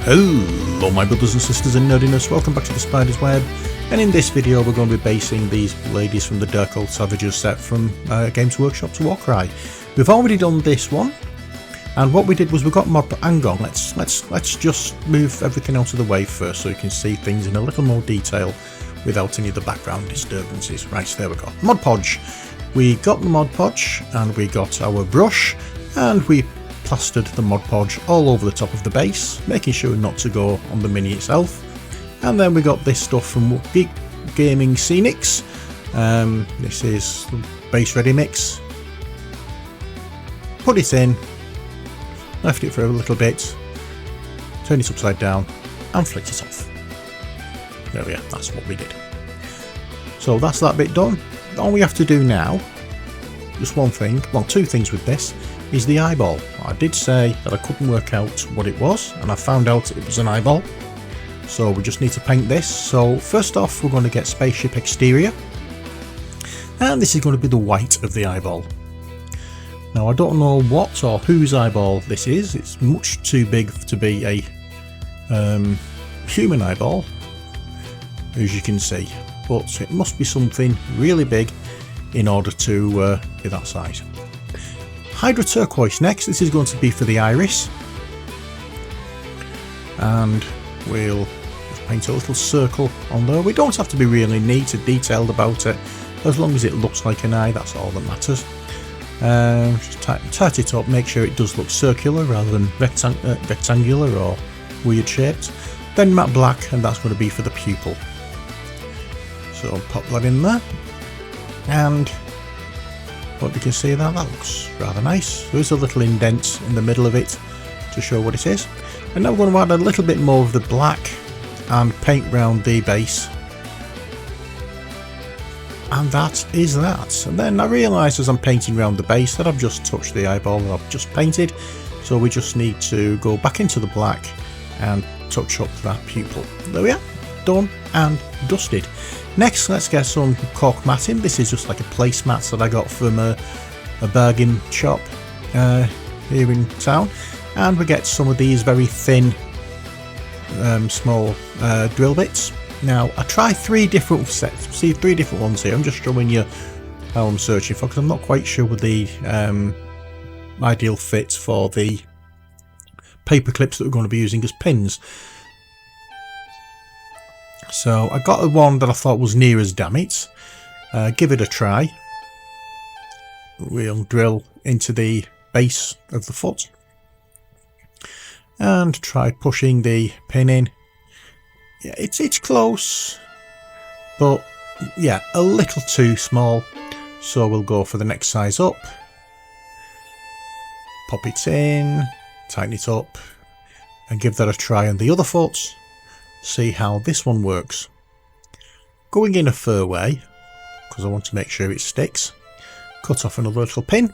Hello my brothers and sisters in nerdiness, welcome back to the Spider's Web, and in this video we're going to be basing these ladies from the Darkoath Savagersbox set from Games Workshop's Warcry. We've already done this one, and what we did was we got mod. Hang on, let's just move everything out of the way first so you can see things in a little more detail without any of the background disturbances. Right, so there we go. Mod Podge. We got the Mod Podge and we got our brush, and we plastered the Mod Podge all over the top of the base, making sure not to go on the mini itself. And then we got this stuff from Geek Gaming Scenics. This is the base ready mix. Put it in, left it for a little bit, turn it upside down and flicked it off. There we are, that's what we did. So that's that bit done. All we have to do now, just one thing, well, two things with this, is the eyeball. I did say that I couldn't work out what it was, and I found out it was an eyeball. So we just need to paint this. So first off, we're going to get spaceship exterior, and this is going to be the white of the eyeball. Now I don't know what or whose eyeball this is. It's much too big to be a human eyeball, as you can see, but it must be something really big in order to be that size. Hydro Turquoise next. This is going to be for the iris, and we'll just paint a little circle on there. We don't have to be really neat and detailed about it, as long as it looks like an eye, that's all that matters. Just tight it up, make sure it does look circular rather than rectangular or weird shaped. Then matte black, and that's going to be for the pupil. So I'll pop that in there, and what you can see there, that looks rather nice. There is a little indent in the middle of it to show what it is. And now we're going to add a little bit more of the black and paint round the base. And that is that. And then I realised as I'm painting around the base that I've just touched the eyeball that I've just painted. So we just need to go back into the black and touch up that pupil. There we are. Done and dusted. Next, let's get some cork matting. This is just like a placemat that I got from a bargain shop here in town, and we get some of these very thin small drill bits. Now I tried three different sets, see three different ones here. I'm just showing you how I'm searching for, because I'm not quite sure with the ideal fit for the paper clips that we're going to be using as pins. So I got the one that I thought was near as damn it. Give it a try. We'll drill into the base of the foot and try pushing the pin in. Yeah, it's close, but yeah, a little too small. So we'll go for the next size up. Pop it in, tighten it up, and give that a try on the other foot. See how this one works. Going in a fur way, because I want to make sure it sticks. Cut off another little pin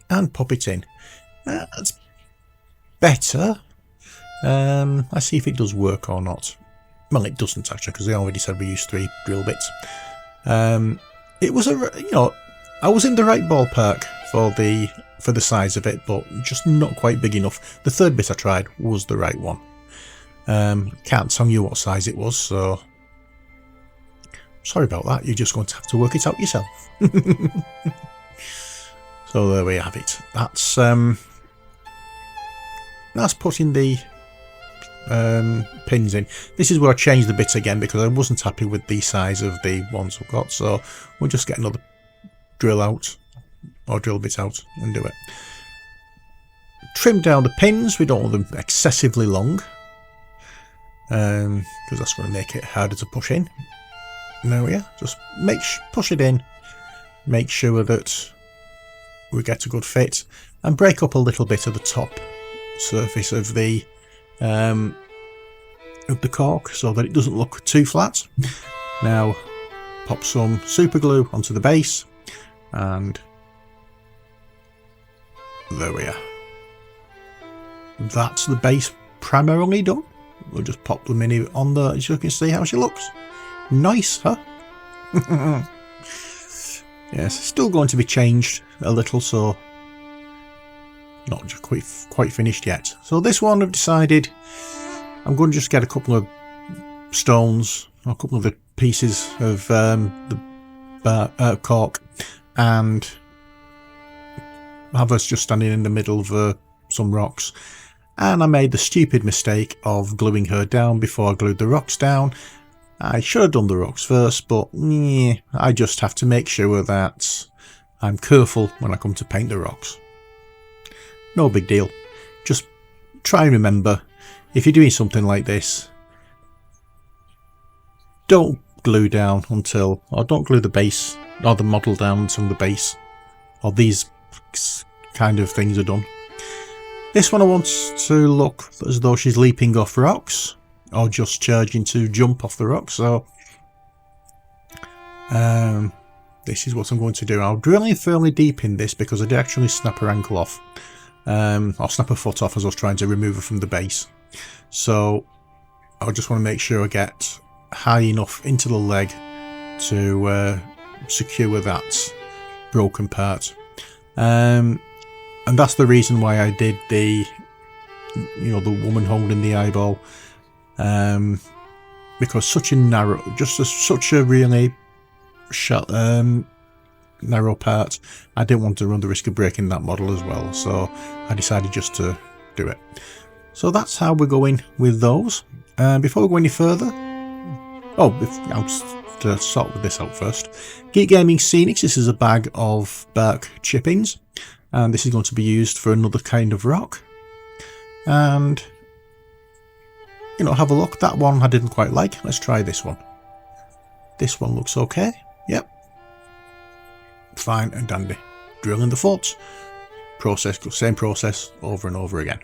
and pop it in. That's better. Let's see if it does work or not. Well, it doesn't actually, because I already said we used 3 drill bits. It was I was in the right ballpark for the size of it, but just not quite big enough. The third bit I tried was the right one. Can't tell you what size it was, so sorry about that. You're just going to have to work it out yourself. So there we have it. That's putting the pins in. This is where I changed the bit again because I wasn't happy with the size of the ones I've got, so we'll just get another drill out or drill bit out and do it. Trim down the pins. We don't want them excessively long, because that's going to make it harder to push in. There we are. Just push it in, make sure that we get a good fit, and break up a little bit of the top surface of the cork so that it doesn't look too flat. Now pop some super glue onto the base, and there we are. That's the base primarily done. We'll just pop the mini on there so you can see how she looks. Nice, huh? Yes, still going to be changed a little, so not quite finished yet. So this one I've decided I'm going to just get a couple of stones, or a couple of the pieces of the cork, and have us just standing in the middle of some rocks. And I made the stupid mistake of gluing her down before I glued the rocks down. I should have done the rocks first, but I just have to make sure that I'm careful when I come to paint the rocks. No big deal. Just try and remember, if you're doing something like this, don't glue down until, or don't glue the base or the model down until the base or these kind of things are done. This one I want to look as though she's leaping off rocks or just charging to jump off the rocks. So this is what I'm going to do. I'll drill in fairly deep in this because I did actually snap her ankle off, or snap her foot off as I was trying to remove her from the base. So I just want to make sure I get high enough into the leg to secure that broken part. And that's the reason why I did the, the woman holding the eyeball, because such a narrow, such a really narrow part, I didn't want to run the risk of breaking that model as well, so I decided just to do it. So that's how we're going with those. Before we go any further, I'll just sort with this out first. Geek Gaming Scenics, this is a bag of bark chippings, and this is going to be used for another kind of rock. And have a look. That one I didn't quite like. Let's try this one. This one looks okay. Yep, fine and dandy. Drill in the foot. Same process over and over again.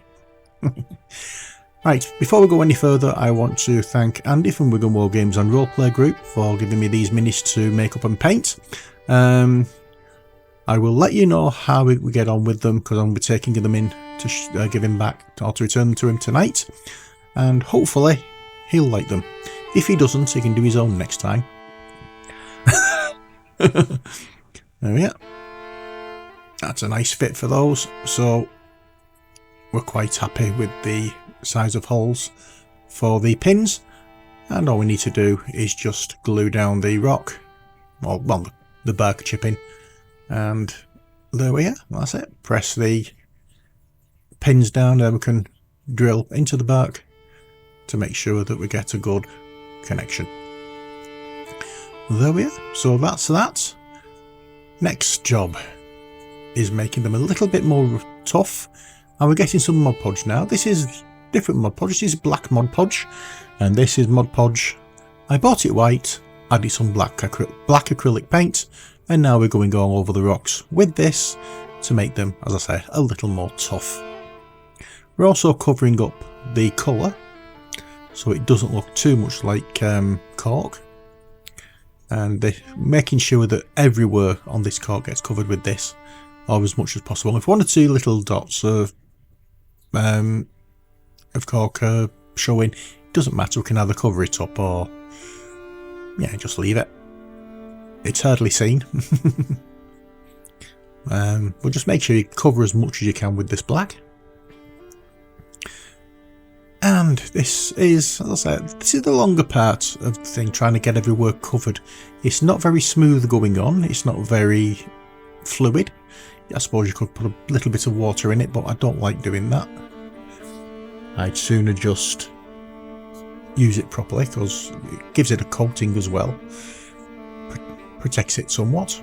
Right, before we go any further, I want to thank Andy from Wigan Wargames and Roleplaying Group for giving me these minis to make up and paint. I will let you know how we get on with them, because I'm going to be taking them in to give him back, or to return them to him tonight, and hopefully he'll like them. If he doesn't, he can do his own next time. There we are. That's a nice fit for those, so we're quite happy with the size of holes for the pins, and all we need to do is just glue down the rock, or well, the bark chipping, and there we are. That's it. Press the pins down, then we can drill into the bark to make sure that we get a good connection. There we are. So that's that. Next job is making them a little bit more tough, and we're getting some Mod Podge now. This is different Mod Podge. This is black Mod Podge, and this is Mod Podge. I bought it white, added some black acrylic paint, and now we're going all over the rocks with this to make them, as I say, a little more tough. We're also covering up the colour so it doesn't look too much like cork, and making sure that everywhere on this cork gets covered with this, or as much as possible. If one or two little dots of cork showing, it doesn't matter, we can either cover it up or just leave it. It's hardly seen. But just make sure you cover as much as you can with this black. And this is, as I said, this is the longer part of the thing, trying to get everywhere covered. It's not very smooth going on, it's not very fluid. I suppose you could put a little bit of water in it, but I don't like doing that. I'd sooner just use it properly, because it gives it a coating as well. Protects it somewhat.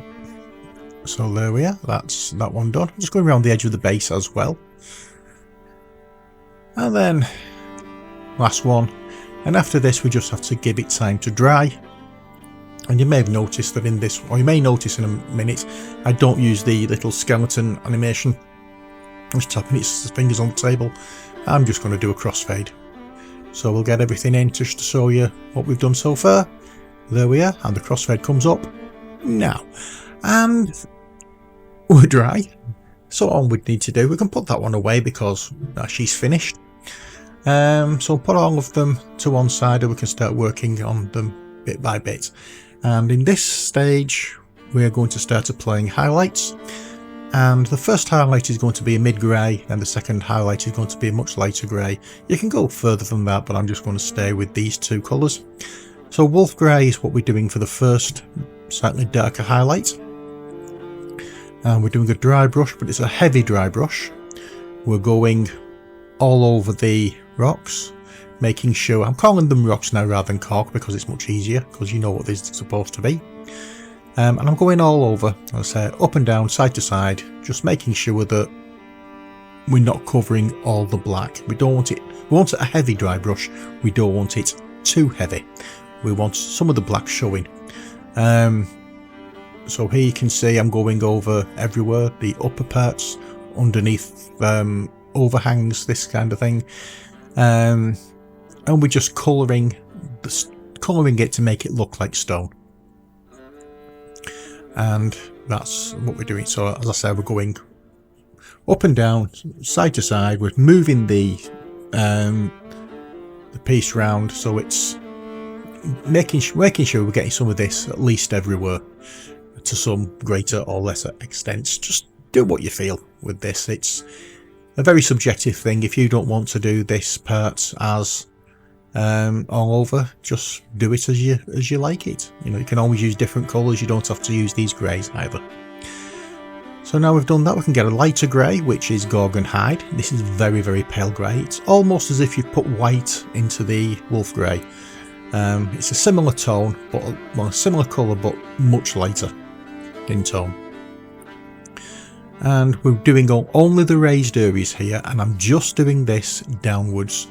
So there we are, that's that one done. I'm just going around the edge of the base as well. And then last one, and after this we just have to give it time to dry. And you may have noticed that in this, or you may notice in a minute, I don't use the little skeleton animation. I'm just tapping its fingers on the table. I'm just going to do a crossfade. So we'll get everything in just to show you what we've done so far. There we are, and the crossfade comes up now. And we're dry. So all we need to do, we can put that one away because she's finished. So put all of them to one side and we can start working on them bit by bit. And in this stage, we're going to start applying highlights. And the first highlight is going to be a mid-grey, and the second highlight is going to be a much lighter grey. You can go further than that, but I'm just going to stay with these two colours. So wolf grey is what we're doing for the first slightly darker highlight. And we're doing a dry brush, but it's a heavy dry brush. We're going all over the rocks, making sure, I'm calling them rocks now rather than cork because it's much easier, because you know what this is supposed to be. And I'm going all over, as I say, up and down, side to side, just making sure that we're not covering all the black. We don't want it, we want a heavy dry brush, we don't want it too heavy. We want some of the black showing. So here you can see I'm going over everywhere, the upper parts, underneath overhangs, this kind of thing. And we're just colouring it to make it look like stone. And that's what we're doing. So as I said, we're going up and down, side to side. We're moving the piece round, so it's making sure we're getting some of this at least everywhere, to some greater or lesser extent. Just do what you feel with this. It's a very subjective thing. If you don't want to do this part as all over, just do it as you like it. You know, you can always use different colours, you don't have to use these greys either. So now we've done that, we can get a lighter grey, which is Gorgon Hide. This is very, very pale grey. It's almost as if you put white into the wolf grey. It's a similar tone, but well, a similar colour, but much lighter in tone. And we're doing only the raised areas here, and I'm just doing this downwards.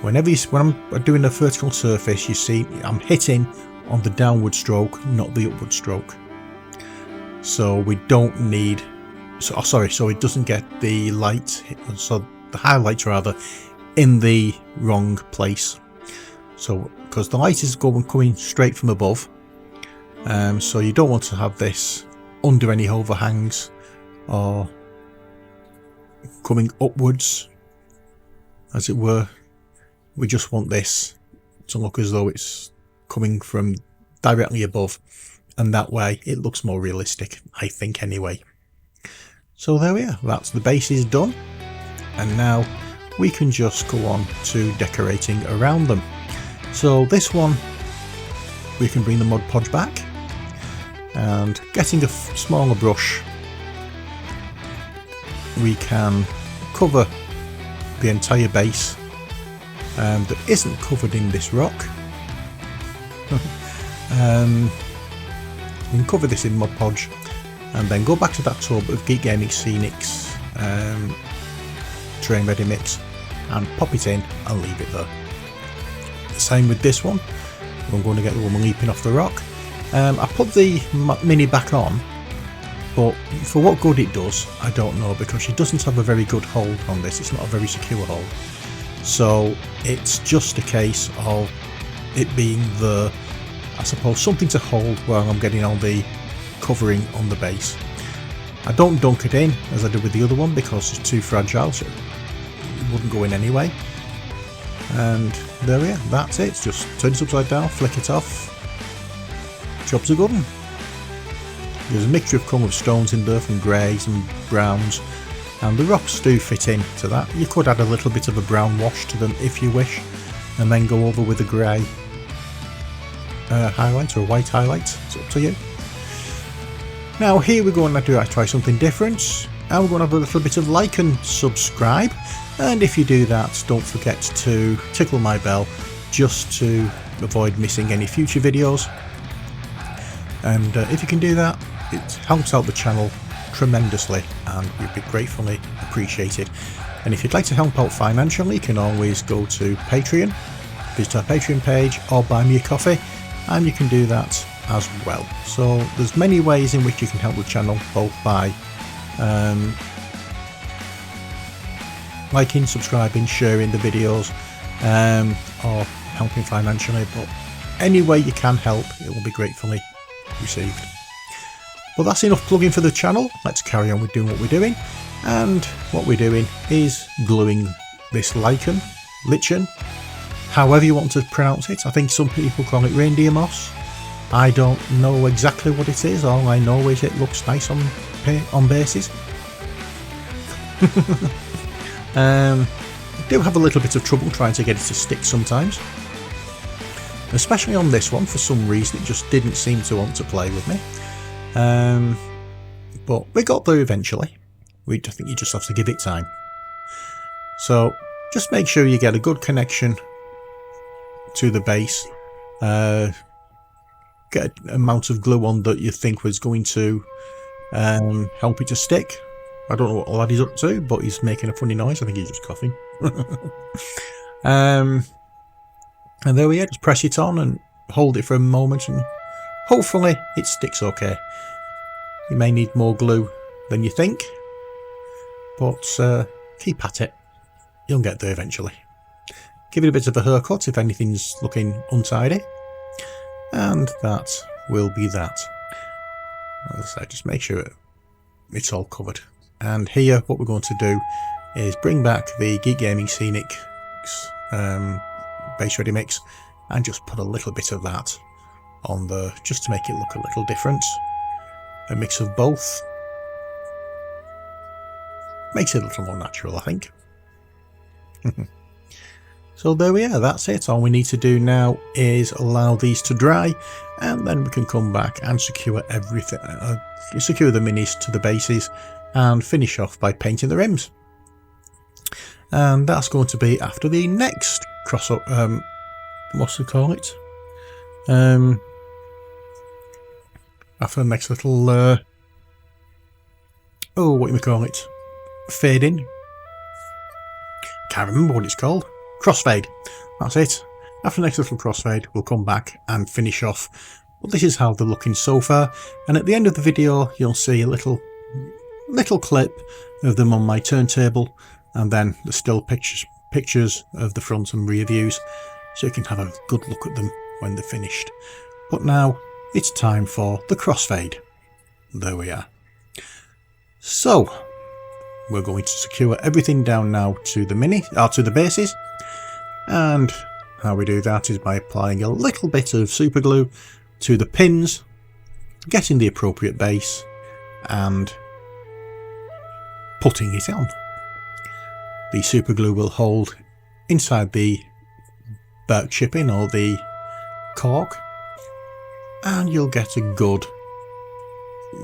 When I'm doing a vertical surface, you see I'm hitting on the downward stroke, not the upward stroke. So we don't need, so it doesn't get the light, so the highlights rather, in the wrong place. So because the light is coming straight from above, so you don't want to have this under any overhangs or coming upwards, as it were. We just want this to look as though it's coming from directly above, and that way it looks more realistic, I think anyway. So there we are, that's the base is done, and now we can just go on to decorating around them. So this one, we can bring the Mod Podge back, and getting a smaller brush, we can cover the entire base that isn't covered in this rock. We can cover this in Mod Podge, and then go back to that tub of Geek Gaming Scenics Terrain Ready Mix and pop it in and leave it there. The same with this one. I'm going to get the woman leaping off the rock. I put the mini back on, but for what good it does, I don't know, because she doesn't have a very good hold on this. It's not a very secure hold. So it's just a case of it being the, I suppose, something to hold while I'm getting all the covering on the base. I don't dunk it in as I did with the other one because it's too fragile, so it wouldn't go in anyway. And there we are, that's it. Just turn it upside down, flick it off. Job's a good one. There's a mixture of colour stones in there, from greys and browns, and the rocks do fit into that. You could add a little bit of a brown wash to them if you wish, and then go over with a grey highlight or a white highlight. It's up to you. Now here we're going to try something different, and we're going to have a little bit of like and subscribe, and if you do that, don't forget to tickle my bell just to avoid missing any future videos. And if you can do that, it helps out the channel tremendously and would be gratefully appreciated. And if you'd like to help out financially, you can always go to Patreon, visit our Patreon page, or buy me a coffee, and you can do that as well. So there's many ways in which you can help the channel, both by liking, subscribing, sharing the videos, or helping financially, but any way you can help, it will be gratefully received. But that's enough plugging for the channel. Let's carry on with doing what we're doing, and what we're doing is gluing this lichen, however you want to pronounce it. I think some people call it reindeer moss. I don't know exactly what it is. All I know is it looks nice on bases. I do have a little bit of trouble trying to get it to stick sometimes, especially on this one. For some reason it just didn't seem to want to play with me, but we got there eventually. I think you just have to give it time. So just make sure you get a good connection to the base, get an amount of glue on that you think was going to help it to stick. I don't know what the lad is up to, but he's making a funny noise. I think he's just coughing. And there we are. Just press it on and hold it for a moment, and hopefully it sticks okay. You may need more glue than you think, but keep at it. You'll get there eventually. Give it a bit of a haircut if anything's looking untidy, and that will be that. As I say, just make sure it's all covered. And here what we're going to do is bring back the Geek Gaming Scenic base ready mix and just put a little bit of that on there just to make it look a little different. A mix of both makes it a little more natural, I think. So there we are, that's it. All we need to do now is allow these to dry, and then we can come back and secure everything, secure the minis to the bases and finish off by painting the rims. And that's going to be after the next cross-up, what's to call it? After the next little, what do we call it? Fade in. Can't remember what it's called. Crossfade. That's it. After the next little crossfade, we'll come back and finish off. But this is how they're looking so far. And at the end of the video, you'll see a little clip of them on my turntable, and then the still pictures of the front and rear views, so you can have a good look at them when they're finished. But now it's time for the crossfade. There we are. So we're going to secure everything down now to the to the bases, and how we do that is by applying a little bit of super glue to the pins, getting the appropriate base and putting it on. The super glue will hold inside the bark chipping or the cork, and you'll get a good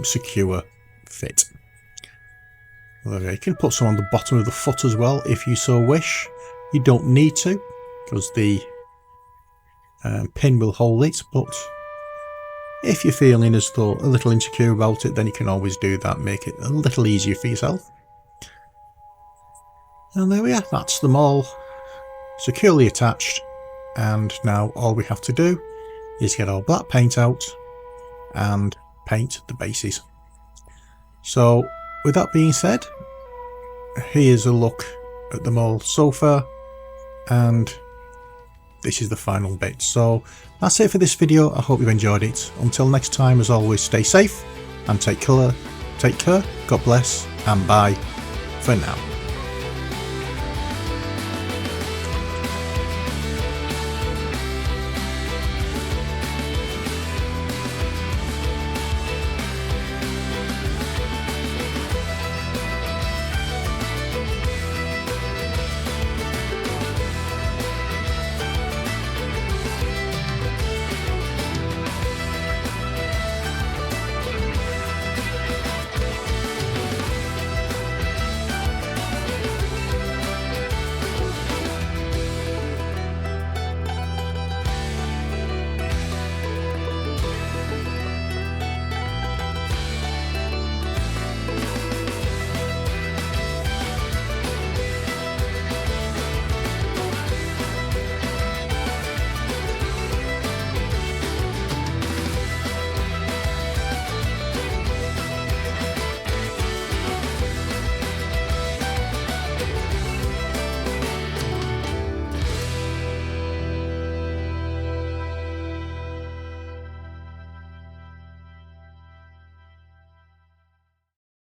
secure fit. There, you can put some on the bottom of the foot as well if you so wish. You don't need to, because the pin will hold it, but if you're feeling as though a little insecure about it, then you can always do that, make it a little easier for yourself. And there we are, that's them all securely attached, and now all we have to do is get our black paint out and paint the bases. So with that being said, here's a look at them all so far, and this is the final bit. So that's it for this video. I hope you've enjoyed it. Until next time, as always, stay safe and take care, God bless, and bye for now.